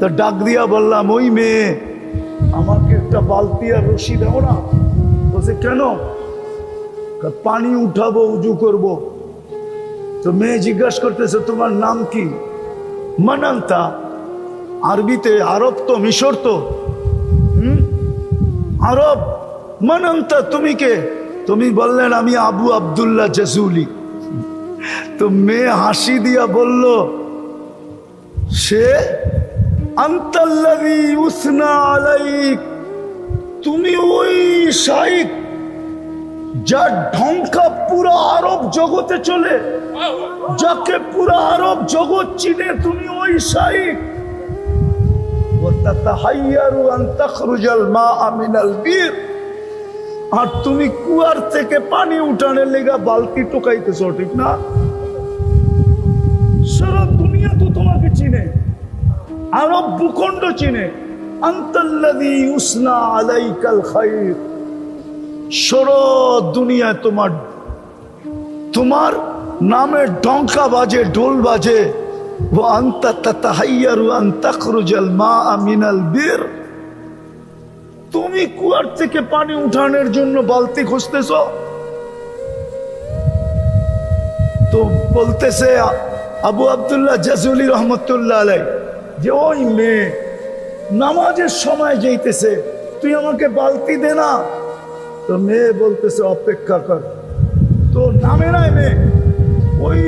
তো ডাক দিয়া বললাম, ওই মেয়ে আমাকে একটা বালতি আর রশি দাও না। বলছে কেন? পানি উঠাবো, উজু করব। তো মেয়ে জিজ্ঞাসা করতেছে, তোমার নাম কি? মানান্তা। আরবিতে আরব তো, মিশর তো, আরব। মানান্তা, তুমি কে? তুমি বললেন আমি আবু আব্দুল্লাহ জাজুলি। তো মেয়ে হাসি দিয়া বলল, সে আনতাল্লাযী উসনা আলাইক, তুমি ওই শাইখ যার ঢঙ্কা পুরা আরব জগতে চলে, যাকে পুরা আরব জগৎ চিনে, তুমি ওই শাইখ। ওয়াতাতাহাইয়ারু আন তাখরুজাল মাআ মিনাল বীর, আর তুমি কুয়ার থেকে পানি উঠানোর লেগা বালতি টোকাইতেছো, ঠিক না? সারা দুনিয়া তো তোমাকে চিনে, আরব ভূখণ্ড চিনে। আনতাল্লাযী উসনা আলাইকাল খায়র, সারা দুনিয়া তোমার নামে ডঙ্কা বাজে, ঢোল বাজে। ওয়া আনতা তাতাহাইয়ারু আন তাখরুজাল মাআ মিনাল বীর, তুমি কুয়ার থেকে পানি উঠানোর জন্য বালতি খুঁজতেছ। তো বলতেছে আবু আব্দুল্লাহ জাজুলি রহমতুল্লাহ আলাই যে ওই মেয়ে নামাজের সময় যাইতেছে, তুই আমাকে বালতি দে না। তো মেয়ে বলতেছে অপেক্ষা কর। তো নামে নাই মেয়ে, ওই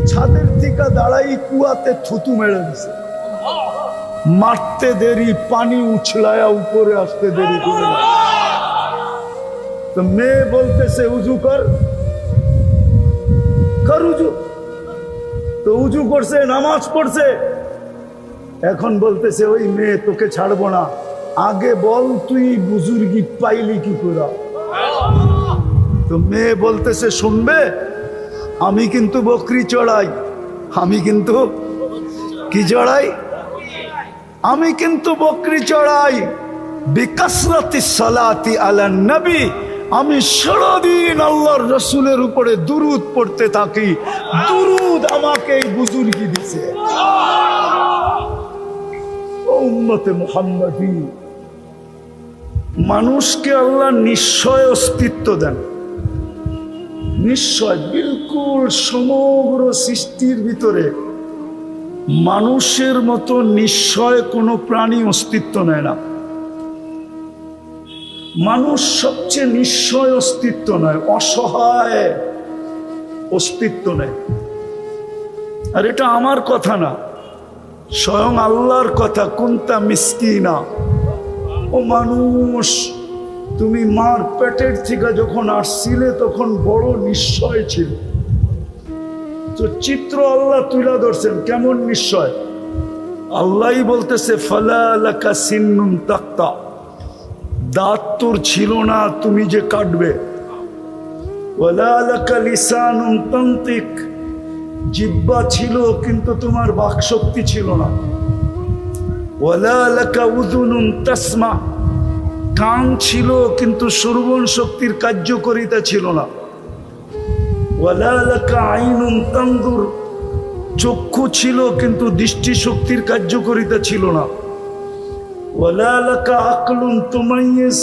ছাদের থেকে দাঁড়াই কুয়াতে থুতু মেরে দিছে। মারতে দেরি, পানি উছলায়া উপরে আসতে দেরি করে। তো মেয়ে বলতেছে উজু কর, কর উজু। তো উজু করছে, নামাজ পড়ছে। এখন বলতেছে ওই মেয়ে তোকে ছাড়বো না, আগে বল তুই বুজুর্গি পাইলি কি করে। তো মেয়ে বলতেছে শুনবে, আমি কিন্তু বকরি চড়াই। আমি কিন্তু কি চড়াই? আমি কিন্তু বকরি চড়াই। বিকাসরাতিস সালাতি আলান নবী, আমি সারাদিন আল্লাহর রসুলের উপরে দুরুদ পড়তে থাকি। দুরুদ আমাকে এই বুজুর্গি দিছে। উম্মতে মুহাম্মাদি, মানুষকে আল্লাহ নিশ্চয় অস্তিত্ব দেন, নিশ্চয়। বিলকুল সমগ্র সৃষ্টির ভিতরে মানুষের মতো নিশ্চয় কোনো প্রাণী অস্তিত্ব নেয় না। মানুষ সবচেয়ে নিশ্চয় অস্তিত্ব নয়, অসহায় অস্তিত্ব নেয়। আর এটা আমার কথা না, স্বয়ং আল্লাহর কথা। কুনতা মিসকিনা, ও মানুষ, তুমি মার পেটের থেকে যখন আসছিলে তখন বড় নিশ্চয় ছিল। তো চিত্র আল্লাহ তুলে ধরছেন, কেমন নিশ্চয়। আল্লাহই বলতেছে ফালা লাকা সিন্নুন তাক্তা, দাঁত তোর ছিল না, তুমি যে কাটবে। ওয়ালা লাকা লিসানুন তানতিক, জিহ্বা ছিল কিন্তু তোমার বাকশক্তি ছিল না। ওয়ালা লাকা উযুনুন তাসমা, কান ছিল কিন্তু শ্রবণ শক্তির কার্যকারিতা ছিল না। ওয়ালা লাকা আইনুন তানজুর, চক্ষু ছিল কিন্তু দৃষ্টিশক্তির কার্যকারিতা ছিল না। ওয়ালা লাকা আকলুন তুমাইয়িজ,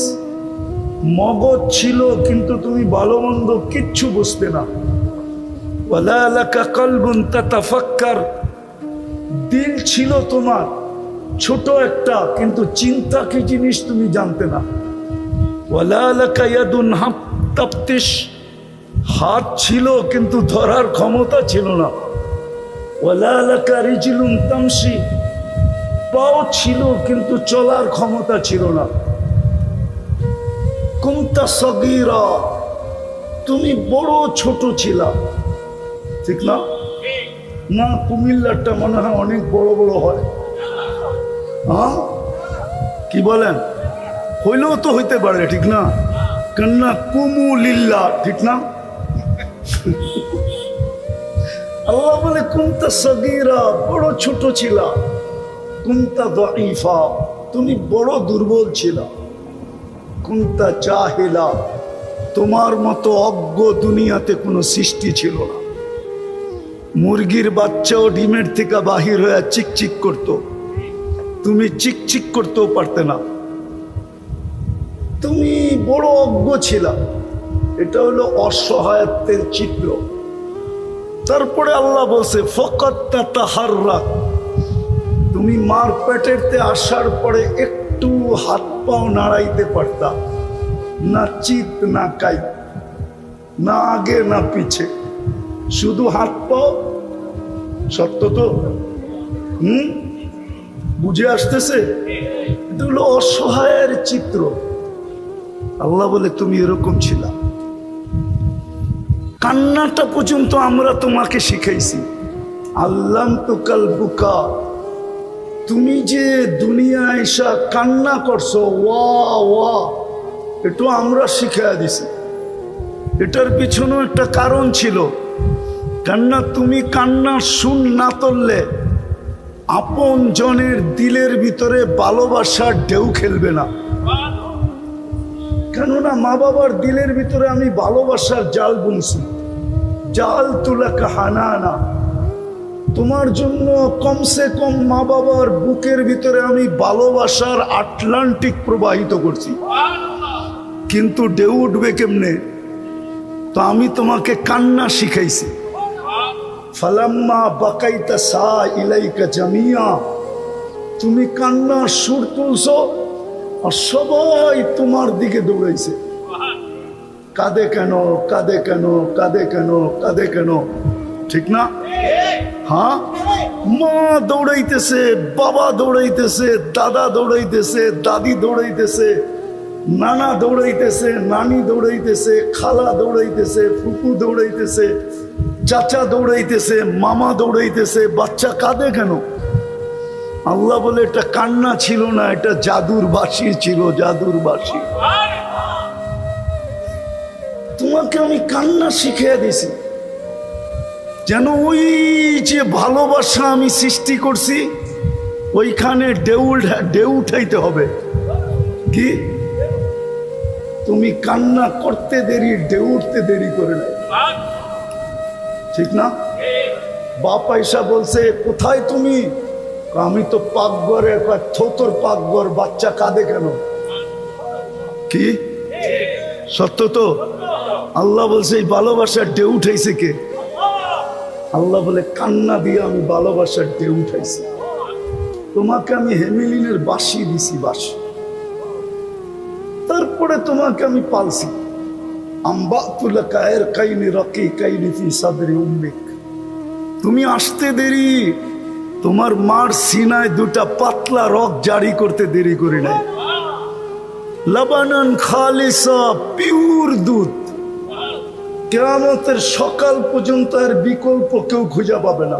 মগজ ছিল কিন্তু তুমি ভালো মন্দ কিচ্ছু বুঝতে না। ওয়ালা লাকা কলবুন তাতাফাক্কার, দিল ছিল তোমার ছোট একটা, কিন্তু চিন্তা কি জিনিস তুমি জানতে না। ওয়ালা লাকা ইয়াদুন তাফতিশ, হাত ছিল কিন্তু ধরার ক্ষমতা ছিল না। ওয়ালা লাকা রিজলুন তামশি, পাও ছিল কিন্তু চলার ক্ষমতা ছিল না। কুনতা সগীরা, তুমি বড় ছোট ছিলা, ঠিক না? না, কুমিল্লারটা মনে হয় অনেক বড় বড় হয়। হ্যাঁ, কি বলেন? হইলেও তো হইতে পারে, ঠিক না? কান্না কুমুলিল্লাহ, ঠিক না? আল্লাহ বলে কুনতা সগীরা, বড় ছোট ছিলা। কুনতা দাঈফা, তুমি বড় দুর্বল ছিলা। কুনতা জাহিলা, তোমার মতো অজ্ঞ দুনিয়াতে কোনো সৃষ্টি ছিল না। মুরগির বাচ্চাও ডিমের থেকে বাহির হয়ে চিকচিক করত, তুমি চিকচিক করতেও পারতে না, তুমি বড় অজ্ঞ ছিলা। এটা হলো অসহায়ত্বের চিত্র। তারপরে আল্লাহ বলছে ফকাত তাতাহাররাক, তুমি মার পেটেরতে আসার পরে একটু হাত পাও নাড়াইতে পারতা না, চিত না কাই, না আগে না পিছে, শুধু হাত পাও। সত্য তো? বুঝে আসতেছে? এটা হলো অসহায়ের চিত্র। আল্লাহ বলে তুমি এরকম ছিলা। কান্নাটা পর্যন্ত আমরা তোমাকে শিখাইছি। আল্লাম তো কাল বুকা, তুমি যে দুনিয়ায় এসা কান্না করছো, ওয়া ওয়া, এটা আমরা শিখাইয়া দিছি। এটার পিছনেও একটা কারণ ছিল। কান্না, তুমি কান্না শুন না তুললে আপন জনের দিলের ভিতরে ভালোবাসার ঢেউ খেলবে না। কেননা মা বাবার দিলের ভিতরে আমি ভালোবাসার জাল বুনছি, জাল তুলা কাহানা। তোমার জন্য কমসে কম মা বাবার বুকের ভিতরে আমি ভালোবাসার আটলান্টিক প্রবাহিত করছি, কিন্তু ঢেউ উঠবে কেমনে? তো আমি তোমাকে কান্না শিখাইছি। ফালাম্মা বাকাইতা সা ইলাইকা জামিয়া, তুমি কান্না সুর তুলছো আর সবাই তোমার দিকে দৌড়াইছে। কাঁদে কেন, কাঁদে কেন, কাঁদে কেন, কাঁদে কেন? ঠিক না? হ্যাঁ, মা দৌড়াইতেছে, বাবা দৌড়াইতেছে, দাদা দৌড়াইতেছে, দাদি দৌড়াইতেছে, নানা দৌড়াইতেছে, নানি দৌড়াইতেছে, খালা দৌড়াইতেছে, ফুপু দৌড়াইতেছে, চাচা দৌড়াইতেছে, মামা দৌড়াইতেছে। বাচ্চা কাঁদে কেন? আল্লাহ বলে এটা কান্না ছিল না, এটা জাদুর বাঁশি ছিল, জাদুর বাঁশি। তোমাকে আমি কান্না শিখিয়ে দিছি যেন ওই যে ভালোবাসা আমি সৃষ্টি করছি ওইখানে ঢেউ উঠাইতে হবে। কি? তুমি কান্না করতে দেরি, ঢেউ উঠতে দেরি করে নাই, ঠিক না? বাপ আইসা বলছে কোথায় তুমি? আমি তো পাকঘরে। থোতর পাকঘর, বাচ্চা কাঁদে কেন? কি সত্য তো? আল্লাহ বলছে এই ভালোবাসার ঢেউ উঠাইছে কে? আল্লাহ বলে কান্না দিয়ে আমি ভালোবাসার ঢেউ উঠাইছি। তোমাকে আমি হেমিলিনের বাঁশি দিছি, বাঁশি। তারপরে তোমাকে আমি পালছি। তুমি আসতে দেরি, তোমার মার সিনায় দুটা পাতলা রক জারি করতে দেরি করি নাই। লাবানান খালিসা, পিওর দুধ, কিয়ামতের সকাল পর্যন্ত এর বিকল্প কেউ খুঁজে পাবে না।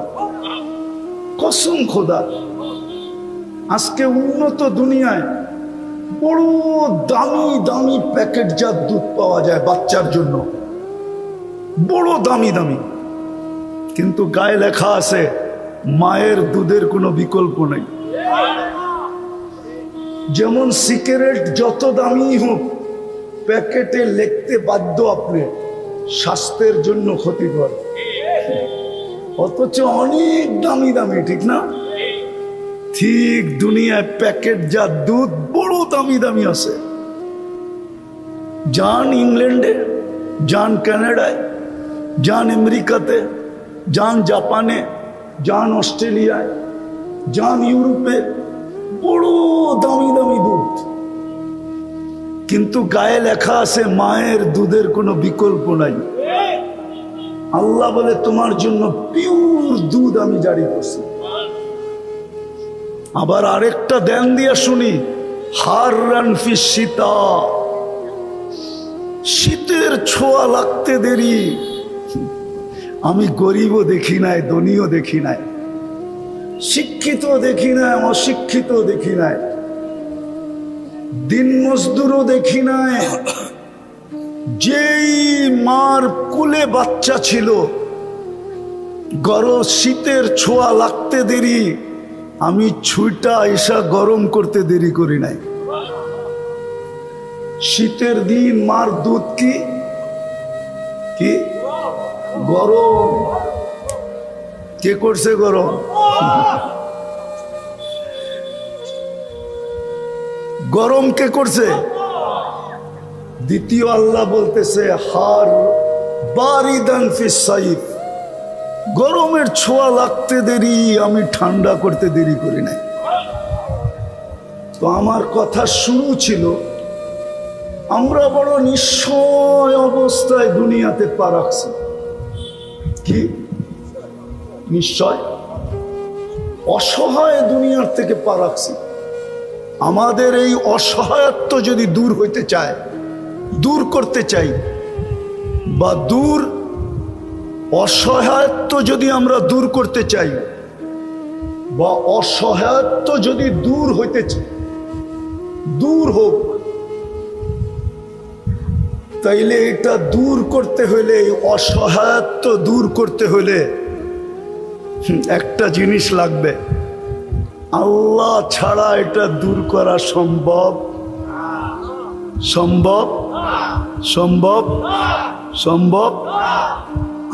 কসম খোদা, আজকে উন্নত দুনিয়ায় বড় দামি দামি প্যাকেটজাত দুধ পাওয়া যায় বাচ্চার জন্য, বড় দামি দামি, কিন্তু গায়ে লেখা আছে মায়ের দুধের কোনো বিকল্প নেই। যেমন সিগারেট যত দামি হোক, প্যাকেটে লিখতে বাধ্য আপনি স্বাস্থ্যের জন্য ক্ষতিকর, অথচ অনেক দামি দামি, ঠিক না? ঠিক দুনিয়ায় প্যাকেটজাত দুধ বড় দামি দামি আছে। যান ইংল্যান্ডে, যান কানাডায়, যান আমেরিকাতে, যান জাপানে, যান অস্ট্রেলিয়ায়, যান ইউরোপে, বড় দামি দামি দুধ, কিন্তু গায়ে লেখা আছে মায়ের দুধের কোনো বিকল্প নাই। আল্লাহ বলে তোমার জন্য পিওর দুধ আমি জারি করছি। আবার আরেকটা ধ্যান দিয়া শুনি, হাররান ফি শীতা, শীতের ছোঁয়া লাগতে দেরি। আমি গরিবও দেখি নাই, ধনীও দেখি নাই, শিক্ষিত দেখি নাই, অশিক্ষিত দেখি নাই, দিন মজদুরও দেখি নাই। যেই মার কোলে বাচ্চা ছিল, গরম শীতের ছোঁয়া লাগতে দেরি, আমি ছুঁইটা এসা গরম করতে দেরি করি নাই। শীতের দিন মার দুধ কি কি গরম, কে করছে গরম? গরম কে করছে? দ্বিতীয় আল্লাহ বলতেছে হার বারিদান ফিস সাইফ, গরমের ছোঁয়া লাগতে দেরি, আমি ঠান্ডা করতে দেরি করি নাই। তো আমার কথা শুরু ছিল, আমরা বড় নিশ্চয় অবস্থায় দুনিয়াতে পা রাখছি। কি নিশ্চয়? অসহায় দুনিয়ার থেকে পা রাখছি। আমাদের এই অসহায়ত্ব যদি দূর হইতে চায়, দূর করতে চাই, বা অসহায়ত্ব যদি আমরা দূর করতে চাই, বা অসহায়ত্ব যদি দূর হইতে চাই, দূর হোক, তাইলে এটা দূর করতে হলে, অসহায়ত্ব দূর করতে হলে একটা জিনিস লাগবে। আল্লাহ ছাড়া এটা দূর করা সম্ভব? সম্ভব? সম্ভব? সম্ভব?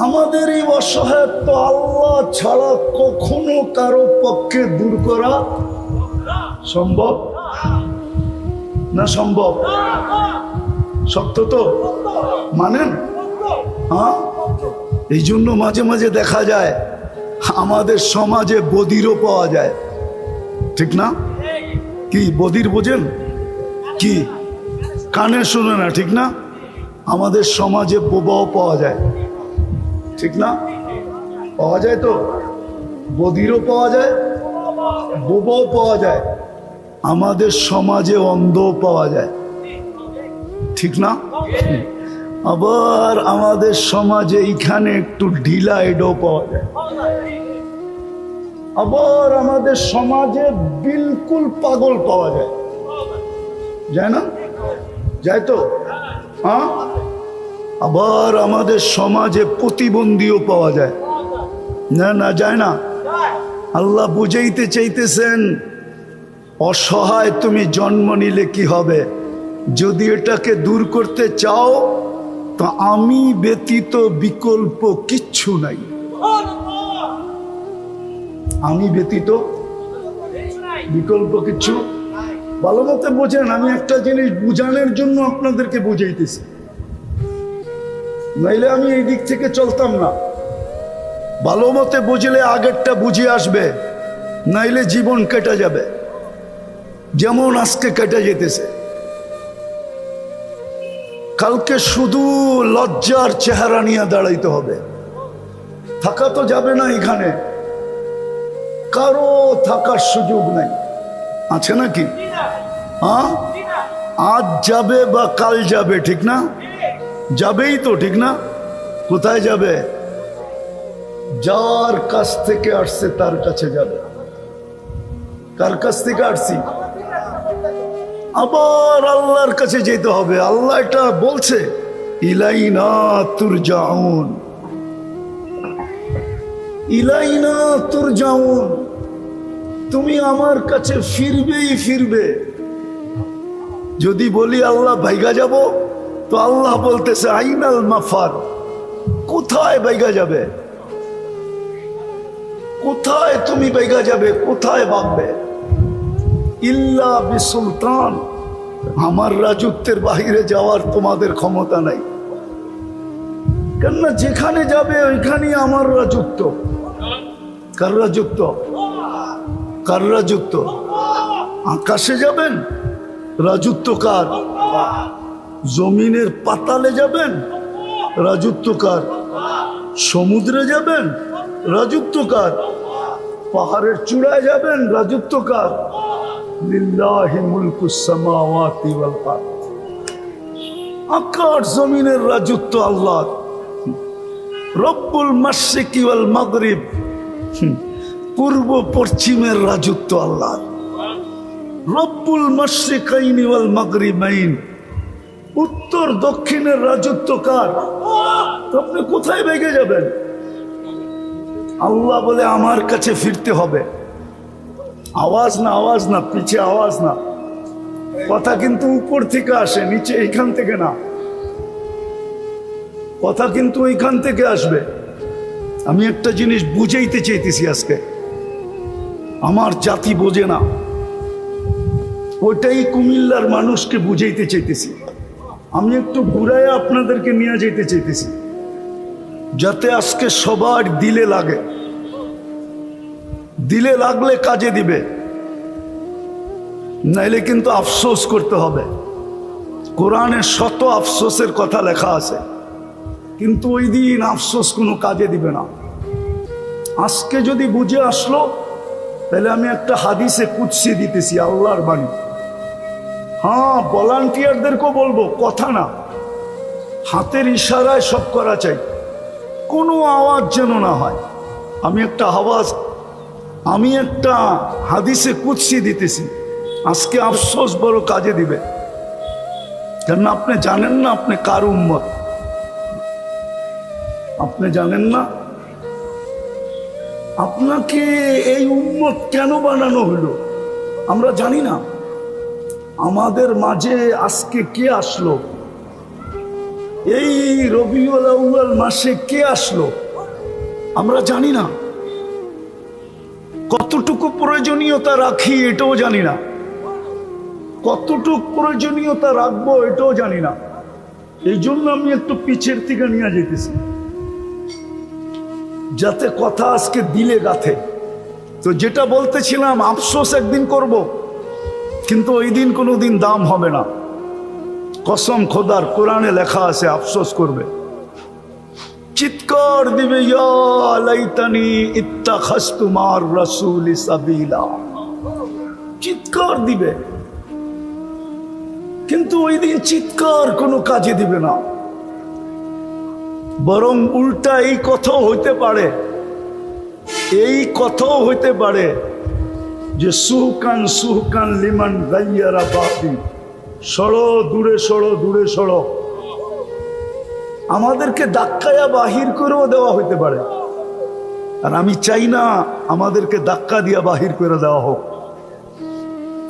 আমাদের এই অসহায়ত্ব আল্লাহ ছাড়া কখনো কারো পক্ষে দূর করা সম্ভব না? সম্ভব? সত্য তো মানেন? হ্যাঁ, এই জন্য মাঝে মাঝে দেখা যায় আমাদের সমাজে বধিরও পাওয়া যায়, ঠিক না? কি বধির বোঝেন? কি কানে শুনে না, ঠিক না? আমাদের সমাজে বোবাও পাওয়া যায়, ঠিক না? পাওয়া যায় তো, বধিরও পাওয়া যায়, বোবাও পাওয়া যায়। আমাদের সমাজে অন্ধও পাওয়া যায়, ঠিক না? আবার আমাদের সমাজে এইখানে একটু ঢিলা এডও পাওয়া যায়। আবার আমাদের সমাজে বিলকুল পাগল পাওয়া যায়, যায় না? যায় তো? হ্যাঁ। আবার আমাদের সমাজে প্রতিবন্ধীও পাওয়া যায়, না? না, যায় না? আল্লাহ বুঝাইতে চাইতেছেন, অসহায় তুমি জন্ম নিলে কি হবে? যদি এটাকে দূর করতে চাও তো আমি ব্যতীত বিকল্প কিচ্ছু নাই। আমি ব্যতীত বিকল্প কিচ্ছু। ভালো মতে বোঝেন, আমি একটা জিনিস বুঝানোর জন্য আপনাদেরকে বুঝাইতেছি, নাইলে আমি এই দিক থেকে চলতাম না। ভালো মতে বুঝলে আগেরটা বুঝে আসবে, নাইলে জীবন কেটে যাবে, যেমন আজকে কেটে যেতেছে। কালকে শুধু লজ্জার চেহারা নিয়ে দাঁড়াইতে হবে, থাকা তো যাবে না। এখানে কারো থাকার সুযোগ নাই, আছে নাকি? হ্যাঁ, আজ যাবে বা কাল যাবে, ঠিক না? যাবেই তো, ঠিক না? কোথায় যাবে? যার কাছ থেকে আসছে তার কাছে যাবে। কার কাছ থেকে আসছি? আবার আল্লাহর কাছে যেতে হবে। আল্লাহ এটা বলছে, ইলাইনা তুরজাউন, ইলাইনা তুরজাউন, তুমি আমার কাছে ফিরবেই ফিরবে। যদি বলি আল্লাহ ভাইগা যাব, তো আল্লাহ বলতেছে আইনাল মাফার, কোথায় ভাইগা যাবে? কোথায় তুমি ভাইগা যাবে? কোথায় ভাববে? ইল্লা বিসুলতান, আমার রাজত্বের বাহিরে যাওয়ার তোমাদের ক্ষমতা নাই। কেননা যেখানে যাবে ওইখানেই আমার রাজত্ব। কার রাজত্ব? কার রাজত্ব? আকাশে যাবেন, রাজত্ব কার? জমিনের পাতালে যাবেন, রাজত্ব কার? সমুদ্রে যাবেন, রাজত্ব কার? পাহাড়ের চূড়ায় যাবেন, রাজত্ব কার? লিল্লাহি মুলকুস সামাওয়াতি ওয়াল আরদ, আকাশ জমিনের রাজত্ব আল্লাহর। রব্বুল মাশরিকি ওয়াল মাগরিব, পূর্ব পশ্চিমের রাজত্ব আল্লাহর। রব্বুল মাশরিকাইনি ওয়াল মাগরিবাইন, উত্তর দক্ষিণের রাজত্ব কার? আপনি কোথায় ভেগে যাবেন? আল্লাহ বলে আমার কাছে ফিরতে হবে। আওয়াজ না, আওয়াজ না, পিছে আওয়াজ না। কথা কিন্তু উপর থেকে আসে, নিচে এইখান থেকে না। কথা কিন্তু এইখান থেকে আসবে। আমি একটা জিনিস বুঝাইতে চাইতেছি আজকে, আমার জাতি বোঝে না। ওটাই কুমিল্লার মানুষকে বুঝাইতে চাইতেছি। আমি একটু ঘুরাইয়া আপনাদেরকে নিয়ে যেতে চাইতেছি, যাতে আজকে সবার দিলে লাগে। দিলে লাগলে কাজে দিবে, নাইলে কিন্তু আফসোস করতে হবে। কোরআনে শত আফসোসের কথা লেখা আছে, কিন্তু ওই দিন আফসোস কোনো কাজে দিবে না। আজকে যদি বুঝে আসলো, তাহলে আমি একটা হাদিসে কুদসি দিতেছি, আল্লাহর বাণী। হ্যাঁ, ভলান্টিয়ারদেরকেও বলবো, কথা না, হাতের ইশারায় সব করা চাই, কোনো আওয়াজ যেন না হয়। আমি একটা হাদিসে কুদসি দিতেছি, আজকে আফসোস বড় কাজে দিবে। কেন আপনি জানেন না আপনি কার উম্মত? আপনি জানেন না আপনাকে এই উম্মত কেন বানানো হলো? আমরা জানি না। আমাদের মাঝে আজকে কে আসলো? এই রবিউল আউয়াল মাসে কে আসলো? আমরা জানি না। কতটুকু প্রয়োজনীয়তা রাখি এটাও জানি না, কতটুকু প্রয়োজনীয়তা রাখবো এটাও জানি না। এই জন্য আমি একটু পিছের থেকে নিয়ে যেতেছি, যাতে কথা আজকে দিলে গাথে। তো যেটা বলতেছিলাম, আফসোস একদিন করব, কিন্তু ওই দিন কোনো দিন দাম হবে না। কসম খোদার, কোরআনে লেখা আছে আফসোস করবে, চিৎকার দিবে, ইয়া লাইতানি ইত্তাখাযতু মা'আর রাসূলি সাবিলা, চিৎকার দিবে। কিন্তু ওই দিন চিৎকার কোনো কাজে দিবে না, বরং উল্টা এই কথাও হইতে পারে, যে সুহকান লিমান গাইয়ারা বাতি, সরো দূরে সরো। আমাদেরকে ধাক্কায়া বাহির করেও দেওয়া হইতে পারে, আর আমি চাই না আমাদেরকে ধাক্কা দিয়া বাহির করে দেওয়া হোক।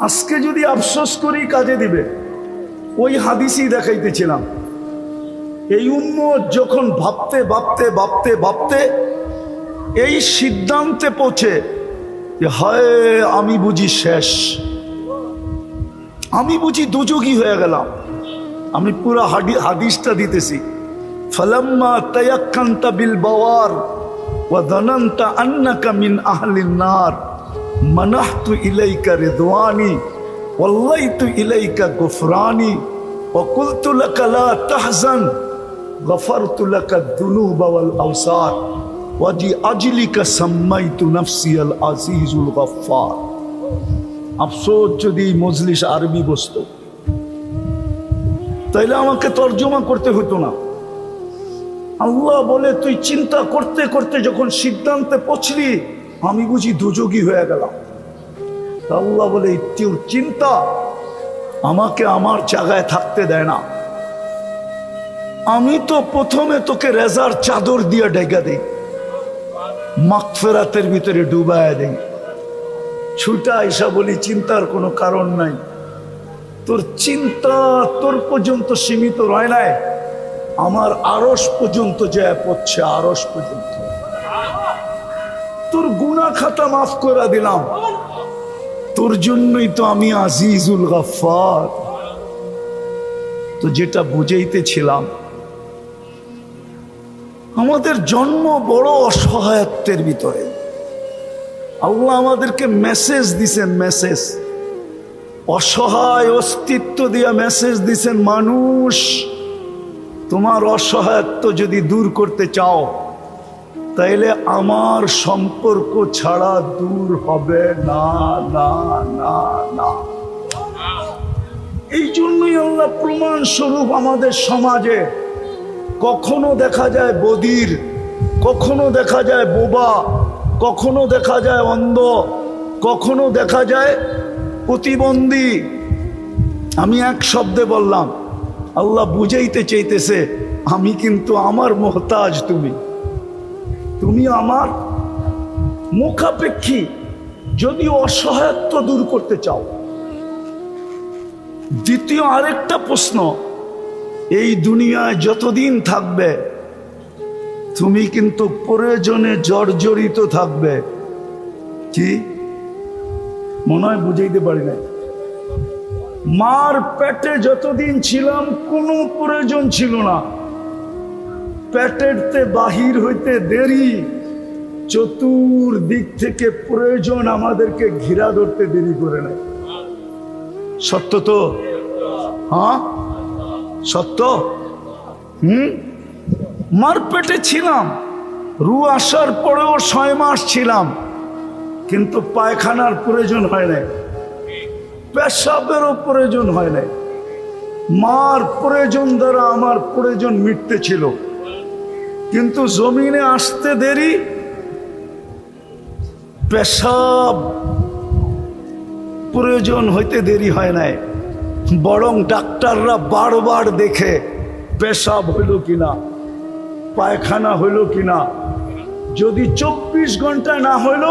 আজকে যদি আফসোস করি কাজে দিবে। ওই হাদিসই দেখাইতেছিলাম, এই উম্মত যখন ভাবতে এই সিদ্ধান্তে পৌঁছে যে হায় আমি বুঝি শেষ, আমি বুঝি দুযোগী হয়ে গেলাম। আমি পুরো হাদিসটা দিতেছি। ফালাম্মা তায়াক্কানতা বিল বাওয়ার ওয়া যানানতা আন্নাকা মিন আহলিন নার মানাহতু ইলাইকা রিদওয়ানি ওয়াল্লাইতু ইলাইকা গুফরানি ওয়া কুলতু লাকা লা তাহজান গফারতু লাকা যুনুবা ওয়াল আওসার ওয়া আজলিকা সাম্মাইতু নাফসি আল আজিজুল গফফার। আফসোস যদি মজলিস আরবি বসতো, তাইলে আমাকে তর্জমা করতে হতো না। আল্লাহ বলে তুই চিন্তা করতে করতে যখন সিদ্ধান্তে পৌঁছলি, আমি বুঝি দুযোগী হয়ে গেলাম। আল্লাহ বলে তোর চিন্তা আমাকে আমার জায়গায় থাকতে দেয় না। আমি তো প্রথমে তোকে রেজার চাদর দিয়ে ঢেকে দেই, মাগফিরাতের ভিতরে ডুবায় দেই, ছুটা এসা বলি চিন্তার কোনো কারণ নাই। তোর চিন্তা তোর পর্যন্ত সীমিত রয় নাই, আমার আরশ পর্যন্ত যায় পড়ছে, আরশ পর্যন্ত। তোর গুনাহ খাতা মাফ করে দিলাম, তোর জন্যই তো আমি আজিজুল গফফার। তো যেটা বুঝাইতেছিলাম, আমাদের জন্ম বড় অসহায়ত্বের ভিতরে। আল্লাহ আমাদেরকে মেসেজ দিছেন, মেসেজ, অসহায় অস্তিত্ব দিয়া মেসেজ দিছেন, মানুষ তোমার অসহায়ত্ব যদি দূর করতে চাও, তাইলে আমার সম্পর্ক ছাড়া দূর হবে না, না, না, না। এই জন্যই আল্লাহ প্রমাণ স্বরূপ আমাদের সমাজে কখনো দেখা যায় বধির, কখনো দেখা যায় বোবা, কখনো দেখা যায় অন্ধ, কখনো দেখা যায় প্রতিবন্ধী। আমি এক শব্দে বললাম, আল্লাহ বুঝাইতে চাইতেছে আমি কিন্তু আমার মোহতাজ, তুমি আমার মুখাপেক্ষী। যদি অসহায়ত্ব দূর করতে চাও। দ্বিতীয় আরেকটা প্রশ্ন, এই দুনিয়ায় যতদিন থাকবে তুমি কিন্তু প্রয়োজনে জর্জরিত থাকবে। কি মনে হয় বুঝাইতে পারি না? মার পেটে যতদিন ছিলাম কোনো প্রয়োজন ছিল না, পেটেরতে বাহির হইতে দেরি, চতুর্দিক থেকে প্রয়োজন আমাদেরকে ঘিরা ধরতে দেরি করে নেয়। সত্য তো? হ্যাঁ সত্য। মার পেটে ছিলাম, রু আসার পরেও 6 মাস ছিলাম, কিন্তু পায়খানার প্রয়োজন হয় নাই, পেশাবেরও প্রয়োজন হয় নাই। মার প্রয়োজন দ্বারা আমার প্রয়োজন মিটতে ছিল, কিন্তু জমিনে আসতে দেরি, পেশাব প্রয়োজন হইতে দেরি হয় নাই, বরং ডাক্তাররা বারবার দেখে পেশাব হইল কিনা, পায়খানা হইল কিনা। যদি 24 ঘন্টা না হইল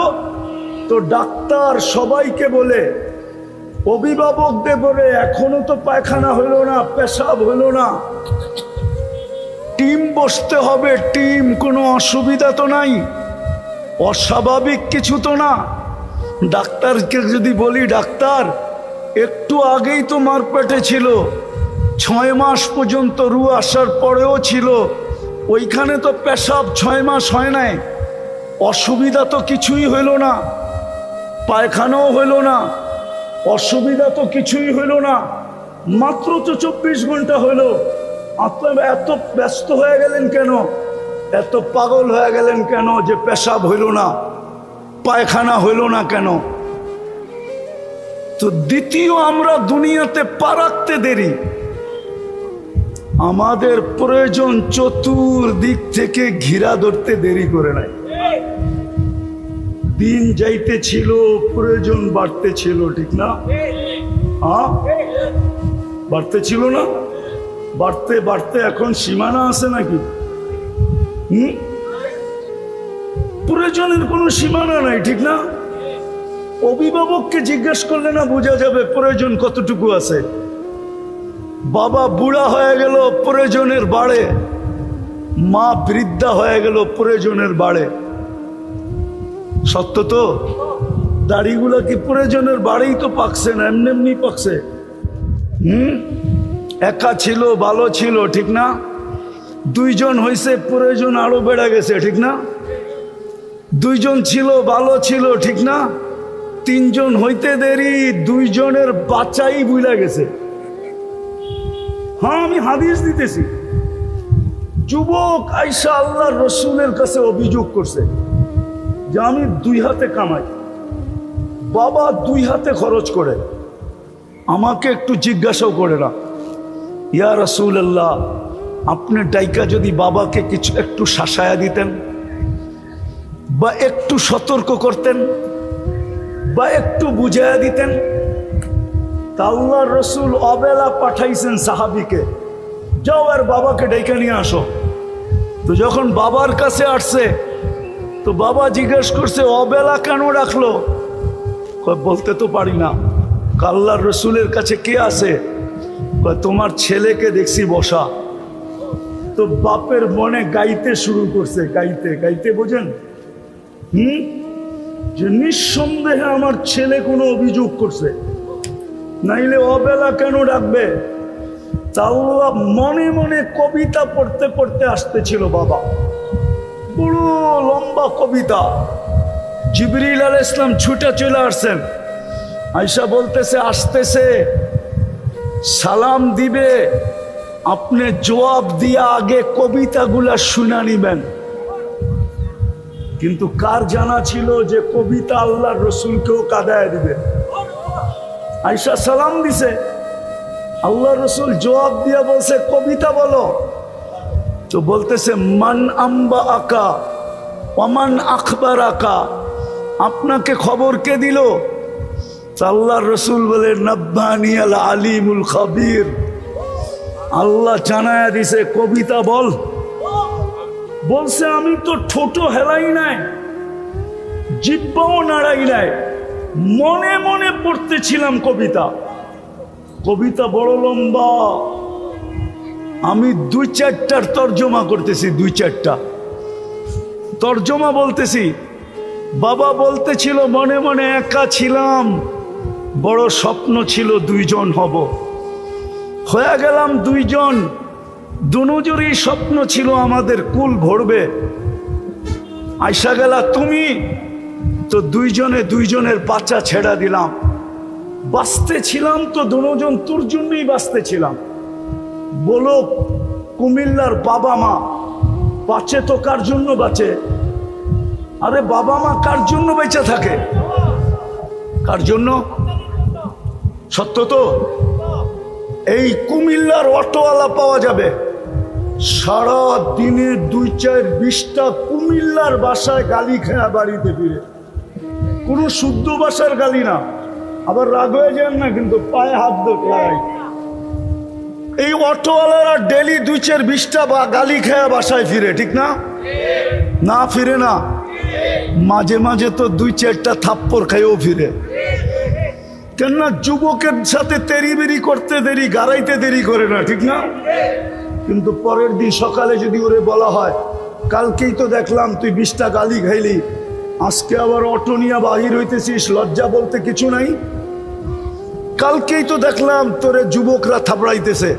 তো ডাক্তার সবাইকে বলে, অভিভাবকদের বলে, এখনো তো পায়খানা হইল না, পেশাব হইল না, টিম বসতে হবে, টিম, কোনো অসুবিধা তো নাই, অস্বাভাবিক কিছু তো না। ডাক্তারকে যদি বলি, ডাক্তার একটু আগেই তো মার পেটে ছিল, 6 মাস পর্যন্ত রু আসার পরেও ছিল, ওইখানে তো পেশাব 6 মাস হয় নাই, অসুবিধা তো কিছুই হইল না, পায়খানাও হইল না, অসুবিধা তো কিছুই হইল না, মাত্র তো 24 ঘন্টা হইল। আপনার এত ব্যস্ত হয়ে গেলেন কেন, এত পাগল হয়ে গেলেন কেন যে পেশাব হইল না, পায়খানা হইল না কেন? তো দ্বিতীয়, আমরা দুনিয়াতে পা রাখতে দেরি, আমাদের প্রয়োজন চতুর্দিক থেকে ঘিরা ধরতে দেরি করে নাই। দিন যাইতে ছিল, প্রয়োজন বাড়তে ছিল, ঠিক না? হ্যাঁ বাড়তে ছিল না? বাড়তে বাড়তে এখন সীমানা আছে নাকি? প্রয়োজনের কোনো সীমানা নাই, ঠিক না? অভিভাবককে জিজ্ঞেস করলে না বোঝা যাবে প্রয়োজন কতটুকু আছে। বাবা বুড়া হয়ে গেল, প্রয়োজনের বাড়ে, মা বৃদ্ধা হয়ে গেল, প্রয়োজনের বাড়ে। সত্য তো? দাড়িগুলা কি প্রয়োজনের বাড়েই তো পাকছে না, এমনি এমনি পাকছে? একা ছিল, ভালো ছিল, ঠিক না? 2 জন হয়েছে, প্রয়োজন আরো বেড়ে গেছে, ঠিক না? 2 জন ছিল, ভালো ছিল, ঠিক না? 3 জন হইতে দেরি, 2 জনের বাচ্চাই ভুলে গেছে। হ্যাঁ আমি হাদিস দিতেছি। যুবক আয়েশা আল্লাহর রসুলের কাছে অভিযোগ করছে যে আমি 2 হাতে কামাই, বাবা 2 হাতে খরচ করে, আমাকে একটু জিজ্ঞাসাও করে না, ইয়া রাসূলুল্লাহ আপনি ডাইকা যদি বাবাকে কিছু একটু শাসায়া দিতেন, বা একটু সতর্ক করতেন, বা একটু বুঝাইয়া দিতেন। তা আল্লাহর রসুল অবেলা পাঠাইছেন সাহাবীকে, যাও আর বাবাকে ডাইকা নিয়ে আসো। তো যখন বাবার কাছে আসছে তো বাবা জিজ্ঞেস করছে, অবেলা কেন রাখলো? বলতে তো পারি না। আল্লাহর রসুলের কাছে কে আছে? তোমার ছেলেকে দেখছি বসা। তো বাপের মনে গাইতে শুরু করছে, গাইতে গাইতে, বোঝেন? যে নিঃসন্দেহে আমার ছেলে কোনো অভিযোগ করছে, নাইলে অবেলা কেন ডাকবে? আল্লাহ মনে মনে কবিতা পড়তে পড়তে আসতেছিল বাবা, বড় লম্বা কবিতা। জিবরিল আলাইহিস সালাম ছুটে চলে আসছেন, আয়েশা বলতেছে আসতেছে, সালাম দিবে, আপনি জবাব দিয়া আগে কবিতাগুলা শুনা নিবেন। কিন্তু কার জানা ছিল যে কবিতা আল্লাহর রসুলকেও কাঁদায় দিবে? আয়েশা সালাম দিছে, আল্লাহর রসুল জবাব দিয়া বলছে কবিতা বলো। তো বলতেছে মান আম্বা আকা ওমান আখবার আকা, আপনাকে খবর কে দিল? আল্লাহর রসুল বলে নব্বানি আল আলিমুল খাবির, আল্লাহ জানায়া দিছে কবিতা বল। বলছে আমি তো ঠোঁটো হেলাই নাই, জিহ্বাও নাড়াই নাই, মনে মনে পড়তেছিলাম কবিতা। কবিতা বড় লম্বা, আমি 2-4টার তর্জমা করতেছি, 2-4টা তর্জমা বলতেছি। বাবা বলতেছিল মনে মনে একা ছিলাম, বড় স্বপ্ন ছিল দুইজন হব, হয়ে গেলাম দুইজন। দুজনেরই স্বপ্ন ছিল আমাদের কুল ভরবে। আইসা গেলা তুমি, তো দুইজনে দুইজনের বাচ্চা ছেড়া দিলাম। বাঁচতে ছিলাম তো দুজন তোর জন্যই বাঁচতে ছিলাম। বলো কুমিল্লার বাবা মা বাঁচে তো কার জন্য বাঁচে? আরে বাবা মা কার জন্য বেঁচে থাকে? কার জন্য? সত্য তো? এই কুমিল্লার অটোওয়ালা পাওয়া যাবে, সারা দিনে 2-4-20টা কুমিল্লার ভাষায় গালি খেয়া বাড়িতে ফিরে। কোনো শুদ্ধ ভাষার গালি না, আবার রাগ হয়ে যান না, কিন্তু পায়ে হাত লাগাই। এই অটোওয়ালারা ডেলি 2-4-20টা গালি খেয়া বাসায় ফিরে, ঠিক না? না ফিরে না? মাঝে মাঝে তো 2-4টা থাপ্পড় খেয়েও ফিরে। কেননা যুবকের সাথে তেরিবেরি করতে দেরি, গাড়াইতে দেরি করে না, ঠিক না? কিন্তু পরের দিন সকালে যদি ওরে বলা হয়, কালকেই তো দেখলাম তুই 20টা গালি খাইলি, আজকে আবার অটো নিয়ে বাহির হইতেছিস, লজ্জা বলতে কিছু নাই? কালকেই তো দেখলাম তোরে যুবকরা থাপড়াইতেছে,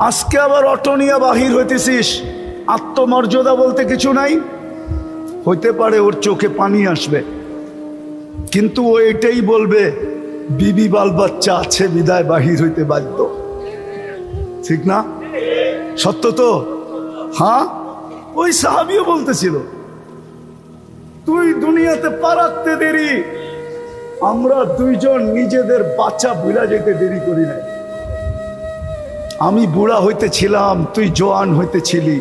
আজকে আবার অটো নিয়ে বাহির হইতেছিস, আত্মমর্যাদা বলতে কিছু নাই? হইতে পারে ওর চোখে পানি আসবে, কিন্তু ও এটাই বলবে বিবি বাল বাচ্চা আছে বিদায় বাহির হইতে বাধ্য, ঠিক না? সত্য তো? হ্যাঁ, ওই সাহাবীও বলতেছিল তুই দুনিয়াতে পা রাখতে দেরি, আমরা দুইজন নিজেদের বাচ্চা ভুলা যেতে দেরি করি নাই। আমি বুড়া হইতেছিলাম, তুই জোয়ান হইতেছিলি,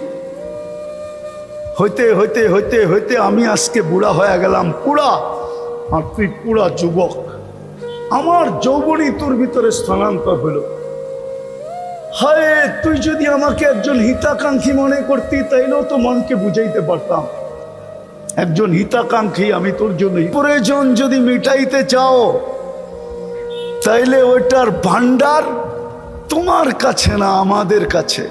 হইতে হইতে হইতে হইতে আমি আজকে বুড়া হয়ে গেলাম পুরা, আর তুই পুরা যুবক। আমার যৌবনই তোর ভিতরে স্থানান্তর হলো। হায়, তুই যদি আমাকে একজন হিতাকাঙ্ক্ষী মনে করতি, তাইলেও তো মনকে বুঝাইতে পারতাম। একজন হিতাকাঙ্ক্ষী আমি তোর জন্য। প্রয়োজন যদি মিটাইতে চাও, তাইলে ওইটার ভান্ডার তোমার কাছে না, আমাদের কাছে।